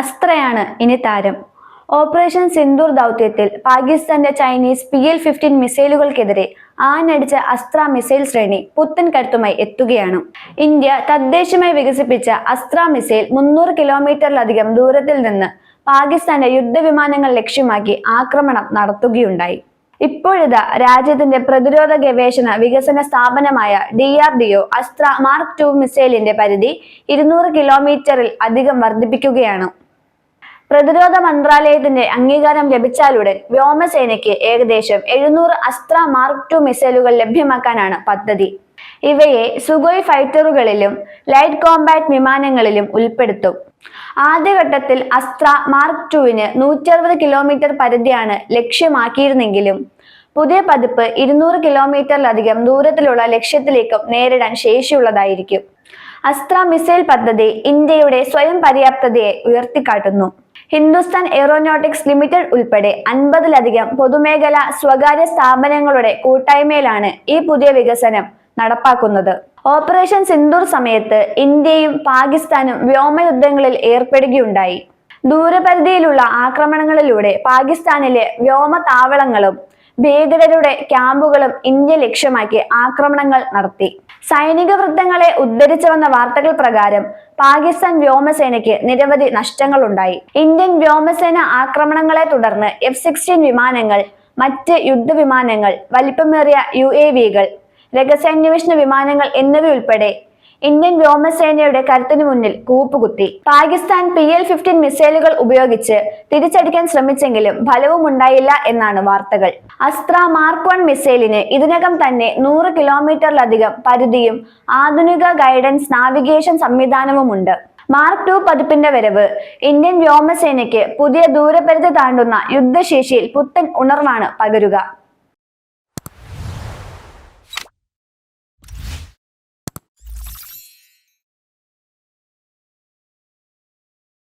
അസ്ത്രയാണ് ഇനി താരം. ഓപ്പറേഷൻ സിന്ദൂർ ദൗത്യത്തിൽ പാകിസ്ഥാന്റെ ചൈനീസ് PL-15 മിസൈലുകൾക്കെതിരെ ആഞ്ഞടിച്ച അസ്ത്ര മിസൈൽ ശ്രേണി പുത്തൻ കരുത്തുമായി എത്തുകയാണ്. ഇന്ത്യ തദ്ദേശീയമായി വികസിപ്പിച്ച അസ്ത്ര മിസൈൽ 300 കിലോമീറ്ററിലധികം ദൂരത്തിൽ നിന്ന് പാകിസ്ഥാന്റെ യുദ്ധവിമാനങ്ങൾ ലക്ഷ്യമാക്കി ആക്രമണം നടത്തുകയുണ്ടായി. ഇപ്പോഴിതാ രാജ്യത്തിന്റെ പ്രതിരോധ ഗവേഷണ വികസന സ്ഥാപനമായ DRDO അസ്ത്ര മാർക്ക് 2 മിസൈലിന്റെ പരിധി 200 കിലോമീറ്ററിൽ അധികം വർദ്ധിപ്പിക്കുകയാണ്. പ്രതിരോധ മന്ത്രാലയത്തിന്റെ അംഗീകാരം ലഭിച്ചാലുടൻ വ്യോമസേനയ്ക്ക് ഏകദേശം 700 അസ്ത്ര മാർക്ക് 2 മിസൈലുകൾ ലഭ്യമാക്കാനാണ് പദ്ധതി. ഇവയെ സുഖോയ് ഫൈറ്ററുകളിലും ലൈറ്റ് കോമ്പാറ്റ് വിമാനങ്ങളിലും ഉൾപ്പെടുത്തും. ആദ്യഘട്ടത്തിൽ അസ്ത്ര മാർക്ക് 2-ന് 160 കിലോമീറ്റർ പരിധിയാണ് ലക്ഷ്യമാക്കിയിരുന്നെങ്കിലും പുതിയ പതിപ്പ് 200 കിലോമീറ്ററിലധികം ദൂരത്തിലുള്ള ലക്ഷ്യത്തിലേക്കും നേരിടാൻ ശേഷിയുള്ളതായിരിക്കും. അസ്ത്ര മിസൈൽ പദ്ധതി ഇന്ത്യയുടെ സ്വയം പര്യാപ്തതയെ ഉയർത്തിക്കാട്ടുന്നു. ഹിന്ദുസ്ഥാൻ എയ്റോനോട്ടിക്സ് ലിമിറ്റഡ് ഉൾപ്പെടെ 50-ലധികം പൊതുമേഖലാ സ്വകാര്യ സ്ഥാപനങ്ങളുടെ കൂട്ടായ്മയിലാണ് ഈ പുതിയ വികസനം നടപ്പാക്കുന്നത്. ഓപ്പറേഷൻ സിന്ദൂർ സമയത്ത് ഇന്ത്യയും പാകിസ്ഥാനും വ്യോമയുദ്ധങ്ങളിൽ ഏർപ്പെടുകയുണ്ടായി. ദൂരപരിധിയിലുള്ള ആക്രമണങ്ങളിലൂടെ പാകിസ്ഥാനിലെ വ്യോമതാവളങ്ങളും ഭീകരരുടെ ക്യാമ്പുകളും ഇന്ത്യ ലക്ഷ്യമാക്കി ആക്രമണങ്ങൾ നടത്തി. സൈനിക വൃത്തങ്ങളെ ഉദ്ധരിച്ചു വന്ന വാർത്തകൾ പ്രകാരം പാകിസ്ഥാൻ വ്യോമസേനയ്ക്ക് നിരവധി നഷ്ടങ്ങളുണ്ടായി. ഇന്ത്യൻ വ്യോമസേന ആക്രമണങ്ങളെ തുടർന്ന് F-16 വിമാനങ്ങൾ, മറ്റ് യുദ്ധവിമാനങ്ങൾ, വലിപ്പമേറിയ UAV-കൾ, രഹസ്യാന്വേഷണ വിമാനങ്ങൾ എന്നിവയുൾപ്പെടെ ഇന്ത്യൻ വ്യോമസേനയുടെ കരുത്തിനു മുന്നിൽ കൂപ്പുകുത്തി. പാകിസ്ഥാൻ PL-15 മിസൈലുകൾ ഉപയോഗിച്ച് തിരിച്ചടിക്കാൻ ശ്രമിച്ചെങ്കിലും ഫലവുമുണ്ടായില്ല എന്നാണ് വാർത്തകൾ. അസ്ത്ര മാർക്ക് 1 മിസൈലിന് ഇതിനകം തന്നെ 100 കിലോമീറ്ററിലധികം പരിധിയും ആധുനിക ഗൈഡൻസ് നാവിഗേഷൻ സംവിധാനവുമുണ്ട്. മാർക്ക് 2 പതിപ്പിന്റെ വരവ് ഇന്ത്യൻ വ്യോമസേനയ്ക്ക് പുതിയ ദൂരപരിധി താണ്ടുന്ന യുദ്ധശേഷിയിൽ പുത്തൻ ഉണർവാണ് പകരുക.